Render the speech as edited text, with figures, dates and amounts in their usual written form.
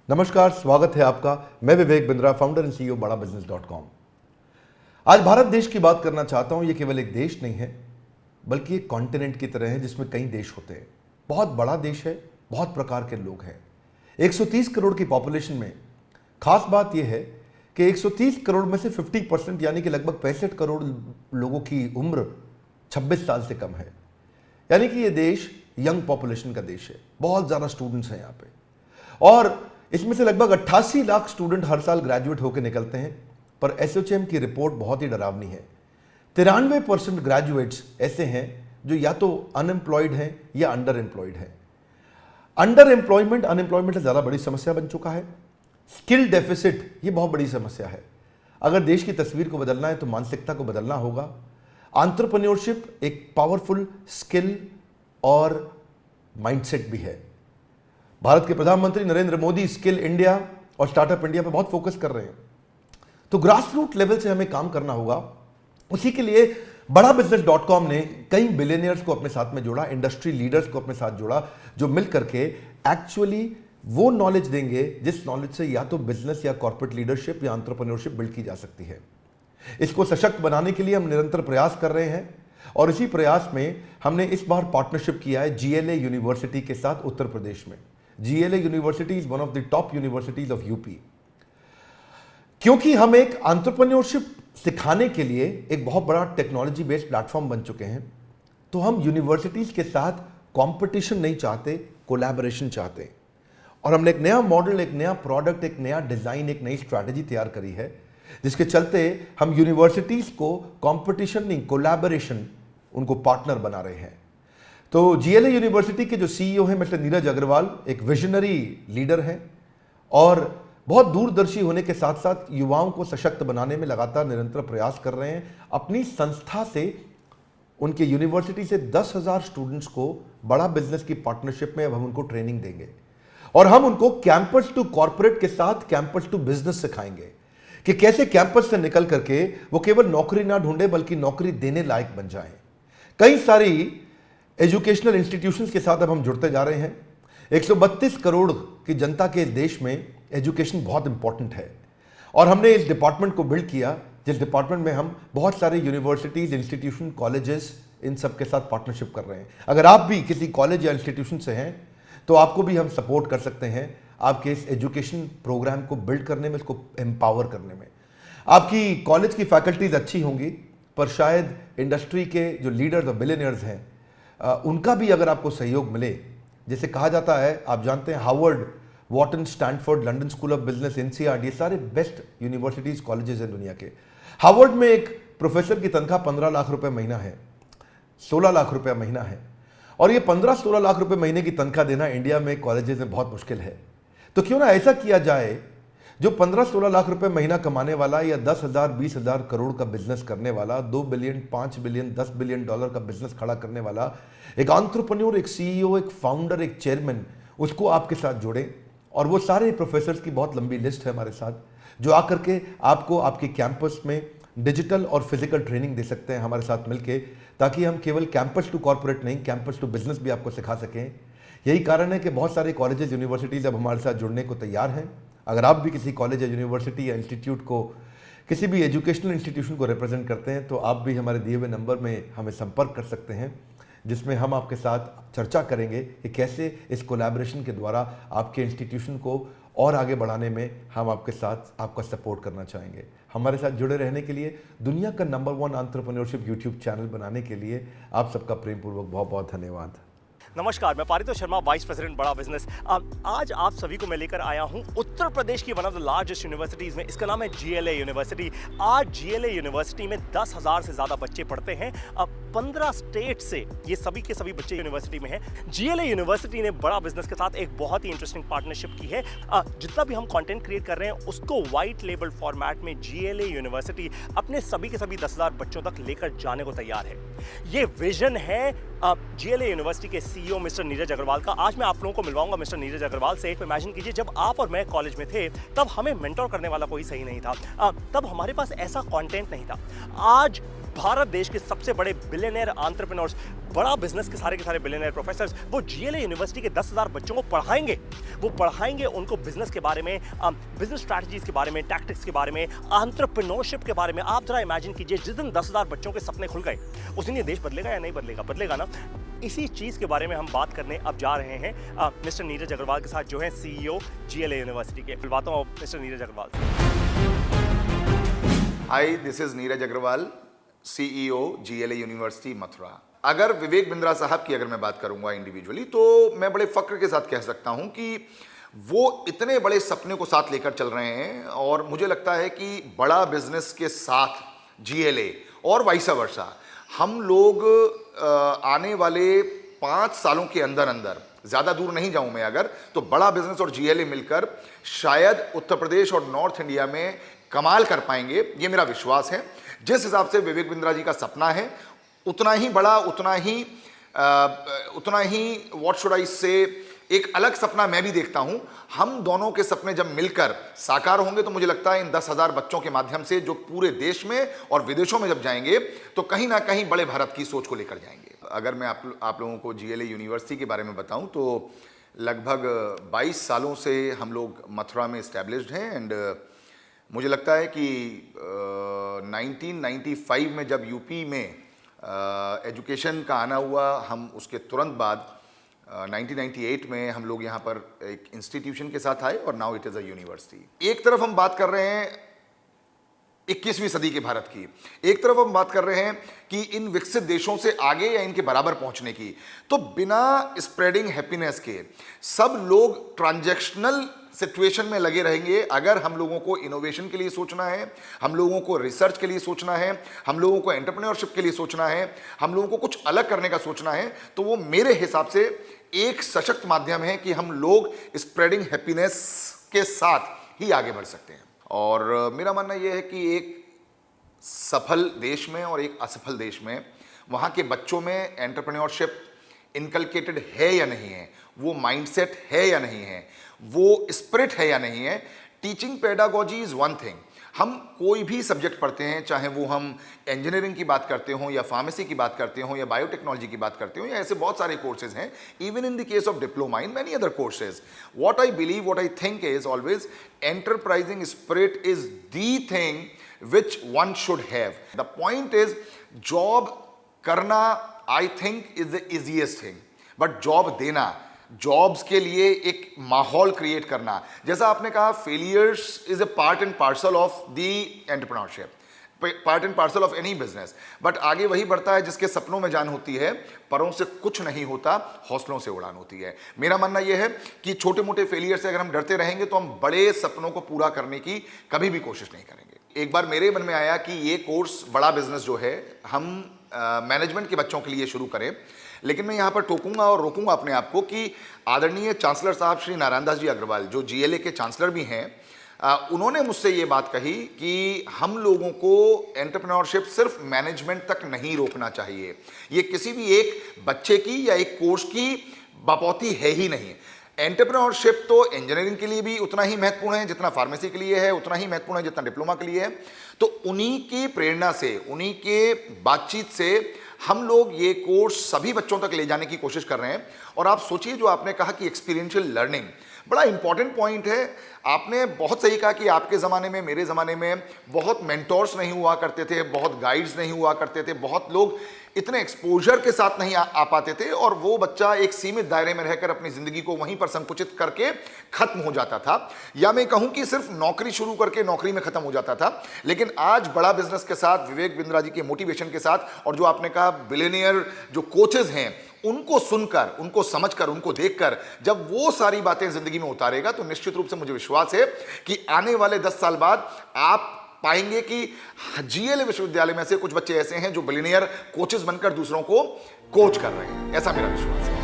नमस्कार, स्वागत है आपका। मैं Vivek Bindra, founder and CEO बड़ाबिजनेस.com। आज भारत देश की बात करना चाहता हूं। ये केवल एक देश नहीं है, बल्कि एक कॉन्टिनेंट की तरह है जिसमें कई देश होते हैं। बहुत बड़ा देश है, बहुत प्रकार के लोग हैं। 130 करोड़ की पॉपुलेशन में खास बात यह है कि 130 करोड़ में से 50% यानी कि लगभग 65 करोड़ लोगों की उम्र 26 साल से कम है। यानी कि ये देश यंग पॉपुलेशन का देश है। बहुत ज़्यादा स्टूडेंट्स हैं यहाँ पे, और इसमें से लगभग 88 लाख स्टूडेंट हर साल ग्रेजुएट होकर निकलते हैं। पर एसोचैम की रिपोर्ट बहुत ही डरावनी है। 93% ग्रेजुएट्स ऐसे हैं जो या तो अनएम्प्लॉयड हैं या अंडर एम्प्लॉयड हैं। अंडर एम्प्लॉयमेंट अनएम्प्लॉयमेंट से ज़्यादा बड़ी समस्या बन चुका है। स्किल डेफिसिट ये बहुत बड़ी समस्या है। अगर देश की तस्वीर को बदलना है तो मानसिकता को बदलना होगा। एंटरप्रेन्योरशिप एक पावरफुल स्किल और माइंडसेट भी है। भारत के प्रधानमंत्री नरेंद्र मोदी स्किल इंडिया और स्टार्टअप इंडिया पर बहुत फोकस कर रहे हैं। तो ग्रास रूट लेवल से हमें काम करना होगा। उसी के लिए बड़ाबिजनेस.com ने कई बिलियनियर्स को अपने साथ में जोड़ा, इंडस्ट्री लीडर्स को अपने साथ जोड़ा, जो मिल करके एक्चुअली वो नॉलेज देंगे जिस नॉलेज से या तो बिजनेस या कॉर्पोरेट लीडरशिप या एंटरप्रेन्योरशिप बिल्ड की जा सकती है। इसको सशक्त बनाने के लिए हम निरंतर प्रयास कर रहे हैं, और इसी प्रयास में हमने इस बार पार्टनरशिप किया है GLA यूनिवर्सिटी के साथ उत्तर प्रदेश में। GLA university is one of the top universities of UP. क्योंकि हम एक एंटरप्रेन्योरशिप सिखाने के लिए एक बहुत बड़ा टेक्नोलॉजी बेस्ड प्लेटफॉर्म बन चुके हैं, तो हम यूनिवर्सिटीज के साथ कंपटीशन नहीं चाहते, कोलैबोरेशन चाहते। और हमने एक नया मॉडल, एक नया प्रोडक्ट, एक नया डिजाइन, एक नई स्ट्रैटेजी तैयार करी है, जिसके चलते हम यूनिवर्सिटीज को कंपटीशन नहीं, कोलैबोरेशन, उनको पार्टनर बना रहे हैं। तो GLA यूनिवर्सिटी के जो CEO हैं मिस्टर नीरज अग्रवाल एक विजनरी लीडर हैं, और बहुत दूरदर्शी होने के साथ साथ युवाओं को सशक्त बनाने में लगातार निरंतर प्रयास कर रहे हैं। अपनी संस्था से, उनके यूनिवर्सिटी से 10,000 स्टूडेंट्स को बड़ा बिजनेस की पार्टनरशिप में अब हम उनको ट्रेनिंग देंगे, और हम उनको कैंपस टू कॉर्पोरेट के साथ कैंपस टू बिजनेस सिखाएंगे कि कैसे कैंपस से निकल करके वो केवल नौकरी ना ढूंढे बल्कि नौकरी देने लायक बन जाएं। कई सारी एजुकेशनल इंस्टीट्यूशंस के साथ अब हम जुड़ते जा रहे हैं। 132 करोड़ की जनता के देश में एजुकेशन बहुत इंपॉर्टेंट है, और हमने इस डिपार्टमेंट को बिल्ड किया जिस डिपार्टमेंट में हम बहुत सारे यूनिवर्सिटीज, इंस्टीट्यूशन, कॉलेजेस, इन सब के साथ पार्टनरशिप कर रहे हैं। अगर आप भी किसी कॉलेज या इंस्टीट्यूशन से हैं तो आपको भी हम सपोर्ट कर सकते हैं आपके इस एजुकेशन प्रोग्राम को बिल्ड करने में, इसको एम्पावर करने में। आपकी कॉलेज की फैकल्टीज अच्छी होंगी, पर शायद इंडस्ट्री के जो लीडर्स और बिलियनियर्स हैं उनका भी अगर आपको सहयोग मिले। जैसे कहा जाता है, आप जानते हैं, Harvard, Wharton, Stanford, London school of business, NCERT, ये सारे बेस्ट यूनिवर्सिटीज, कॉलेजेस हैं दुनिया के। हार्वर्ड में एक प्रोफेसर की तनख्वाह 15 लाख रुपए महीना है, 16 लाख रुपए महीना है, और ये 15-16 लाख रुपए महीने की तनख्वाह देना इंडिया में कॉलेजेस में बहुत मुश्किल है। तो क्यों ना ऐसा किया जाए, जो 15-16 लाख रुपए महीना कमाने वाला या 10,000, 20,000 करोड़ का बिजनेस करने वाला, 2 बिलियन, 5 बिलियन, 10 बिलियन डॉलर का बिजनेस खड़ा करने वाला एक एंटरप्रेन्योर, एक CEO, एक फाउंडर, एक चेयरमैन, उसको आपके साथ जोड़ें। और वो सारे प्रोफेसर्स की बहुत लंबी लिस्ट है हमारे साथ, जो आकर के आपको आपके कैंपस में डिजिटल और फिजिकल ट्रेनिंग दे सकते हैं हमारे साथ मिलके, ताकि हम केवल कैंपस टू कॉर्पोरेट नहीं, कैंपस टू बिजनेस भी आपको सिखा सकें। यही कारण है कि बहुत सारे कॉलेजेस, यूनिवर्सिटीज अब हमारे साथ जुड़ने को तैयार हैं। अगर आप भी किसी कॉलेज या यूनिवर्सिटी या इंस्टीट्यूट को, किसी भी एजुकेशनल इंस्टीट्यूशन को रिप्रेजेंट करते हैं, तो आप भी हमारे दिए हुए नंबर में हमें संपर्क कर सकते हैं, जिसमें हम आपके साथ चर्चा करेंगे कि कैसे इस कोलैबोरेशन के द्वारा आपके इंस्टीट्यूशन को और आगे बढ़ाने में हम आपके साथ आपका सपोर्ट करना चाहेंगे। हमारे साथ जुड़े रहने के लिए, दुनिया का नंबर 1 एंटरप्रेन्योरशिप यूट्यूब चैनल बनाने के लिए आप सबका प्रेमपूर्वक बहुत बहुत धन्यवाद। नमस्कार, मैं पारितोष शर्मा, वाइस प्रेसिडेंट बड़ा बिजनेस। आज आप सभी को मैं लेकर आया हूं उत्तर प्रदेश की one of the largest universities में। इसका नाम है GLA यूनिवर्सिटी। आज GLA यूनिवर्सिटी में 10,000 से ज्यादा बच्चे पढ़ते हैं। 15 स्टेट से ये सभी के सभी बच्चे यूनिवर्सिटी में हैं। GLA यूनिवर्सिटी ने बड़ा बिजनेस के साथ एक बहुत ही इंटरेस्टिंग पार्टनरशिप की है। जितना भी हम कंटेंट क्रिएट कर रहे हैं उसको व्हाइट लेबल फॉर्मेट में GLA यूनिवर्सिटी अपने सभी के सभी 10,000 बच्चों तक लेकर जाने को तैयार है। ये विजन है GLA यूनिवर्सिटी के CEO मिस्टर नीरज अग्रवाल का। आज मैं आप लोगों को मिलवाऊंगा मिस्टर नीरज अग्रवाल से। इमेजिन कीजिए, जब आप और मैं कॉलेज में थे तब हमें मेंटोर करने वाला कोई सही नहीं था, तब हमारे पास ऐसा कंटेंट नहीं था। आज भारत देश के सबसे बड़े बिलियनियर एंटरप्रेन्योर्स, बड़ा बिजनेस के सारे बिलियनियर प्रोफेसर्स वो जीएलए यूनिवर्सिटी के 10,000 बच्चों को पढ़ाएंगे। वो पढ़ाएंगे उनको बिजनेस के बारे में, बिजनेस स्ट्रैटेजीज के बारे में, टैक्टिक्स के बारे में, एंटरप्रेन्योरशिप के बारे में। आप जरा इमेजिन कीजिए, जिस दिन 10,000 बच्चों के सपने खुल गए उस दिन ये देश बदलेगा या नहीं बदलेगा? बदलेगा ना। इसी चीज के बारे में हम बात करने अब जा रहे हैं मिस्टर नीरज अग्रवाल के साथ, जो है सीईओ जीएलए यूनिवर्सिटी के। मिलवाता हूं मिस्टर नीरज अग्रवाल से। Hi, this is Neeraj Agarwal, CEO GLA university Mathura. अगर विवेक बिंद्रा साहब की अगर मैं बात करूंगा इंडिविजुअली, तो मैं बड़े फक्र के साथ कह सकता हूं कि वो इतने बड़े सपने को साथ लेकर चल रहे हैं और मुझे लगता है कि बड़ा बिजनेस के साथ जीएलए और वाइस वर्सा हम लोग आने वाले 5 सालों के अंदर अंदर, ज्यादा दूर नहीं जाऊं मैं अगर, तो बड़ा बिजनेस और जीएलए मिलकर शायद उत्तर प्रदेश और नॉर्थ इंडिया में कमाल कर पाएंगे, ये मेरा विश्वास है। जिस हिसाब से विवेक बिंद्रा जी का सपना है, उतना ही बड़ा, उतना ही व्हाट शुड आई से, एक अलग सपना मैं भी देखता हूं। हम दोनों के सपने जब मिलकर साकार होंगे तो मुझे लगता है इन 10,000 बच्चों के माध्यम से जो पूरे देश में और विदेशों में जब जाएंगे तो कहीं ना कहीं बड़े भारत की सोच को लेकर जाएंगे। अगर मैं आप लोगों को जीएलए यूनिवर्सिटी के बारे में बताऊं तो लगभग 22 सालों से हम लोग मथुरा में इस्टेब्लिश्ड हैं एंड मुझे लगता है कि 1995 में जब यूपी में एजुकेशन का आना हुआ, हम उसके तुरंत बाद 1998 में हम लोग यहाँ पर एक इंस्टीट्यूशन के साथ आए और now it is a university. एक तरफ हम बात कर रहे हैं 21वीं सदी के भारत की, एक तरफ हम बात कर रहे हैं कि इन विकसित देशों से आगे या इनके बराबर पहुंचने की, तो बिना स्प्रेडिंग हैप्पीनेस के सब लोग ट्रांजैक्शनल सिचुएशन में लगे रहेंगे। अगर हम लोगों को इनोवेशन के लिए सोचना है, हम लोगों को रिसर्च के लिए सोचना है, हम लोगों को एंटरप्रेन्योरशिप के लिए सोचना है, हम लोगों को कुछ अलग करने का सोचना है, तो वो मेरे हिसाब से एक सशक्त माध्यम है कि हम लोग स्प्रेडिंग हैप्पीनेस के साथ ही आगे बढ़ सकते हैं। और मेरा मानना यह है कि एक सफल देश में और एक असफल देश में वहाँ के बच्चों में एंटरप्रेन्योरशिप इनकलकेटेड है या नहीं है, वो माइंडसेट है या नहीं है, वो स्पिरिट है या नहीं है। Teaching pedagogy is one thing. हम कोई भी सब्जेक्ट पढ़ते हैं, चाहे वो हम इंजीनियरिंग की बात करते हो या फार्मेसी की बात करते हो या बायोटेक्नोलॉजी की बात करते हो या ऐसे बहुत सारे कोर्सेज हैं, even in the case of diploma in many other courses. What I believe, what I think is always enterprising spirit is the thing which one should have. The point is, job करना I think is the easiest thing, but job देना, jobs के लिए एक माहौल create करना, जैसा आपने कहा, failures is a part and parcel of the entrepreneurship, part and parcel of any business. But आगे वही बढ़ता है जिसके सपनों में जान होती है, परों से कुछ नहीं होता, हौसलों से उड़ान होती है। मेरा मानना यह है कि छोटे मोटे फेलियर से अगर हम डरते रहेंगे तो हम बड़े सपनों को पूरा करने की कभी भी कोशिश नहीं करेंगे। एक बार मेरे मन में आया कि ये कोर्स बड़ा बिजनेस जो है हम मैनेजमेंट के बच्चों के लिए शुरू करें, लेकिन मैं यहाँ पर टोकूंगा और रोकूंगा अपने आप को कि आदरणीय चांसलर साहब श्री नारायण दास जी अग्रवाल, जो जीएलए के चांसलर भी हैं, उन्होंने मुझसे ये बात कही कि हम लोगों को एंटरप्रेन्योरशिप सिर्फ मैनेजमेंट तक नहीं रोकना चाहिए। ये किसी भी एक बच्चे की या एक कोर्स की बपौती है ही नहीं। एंटरप्रेन्योरशिप तो इंजीनियरिंग के लिए भी उतना ही महत्वपूर्ण है जितना फार्मेसी के लिए है, उतना ही महत्वपूर्ण है जितना डिप्लोमा के लिए है। तो उन्हीं की प्रेरणा से, उन्हीं के बातचीत से हम लोग ये कोर्स सभी बच्चों तक ले जाने की कोशिश कर रहे हैं। और आप सोचिए, जो आपने कहा कि एक्सपीरियंशियल लर्निंग बड़ा इंपॉर्टेंट पॉइंट है। आपने बहुत सही कहा कि आपके ज़माने में, मेरे ज़माने में बहुत मेंटोर्स नहीं हुआ करते थे, बहुत गाइड्स नहीं हुआ करते थे, बहुत लोग इतने एक्सपोजर के साथ नहीं आ पाते थे और वो बच्चा एक सीमित दायरे में रहकर अपनी ज़िंदगी को वहीं पर संकुचित करके ख़त्म हो जाता था, या मैं कहूँ कि सिर्फ नौकरी शुरू करके नौकरी में ख़त्म हो जाता था। लेकिन आज बड़ा बिजनेस के साथ, विवेक बिंद्रा जी के मोटिवेशन के साथ, और जो आपने कहा बिलियनियर जो कोचेज हैं, उनको सुनकर, उनको समझकर, उनको देखकर जब वो सारी बातें जिंदगी में उतारेगा तो निश्चित रूप से मुझे विश्वास है कि आने वाले 10 साल बाद आप पाएंगे कि जीएलए विश्वविद्यालय में से कुछ बच्चे ऐसे हैं जो बिलियनियर कोचेस बनकर दूसरों को कोच कर रहे हैं। ऐसा मेरा विश्वास है।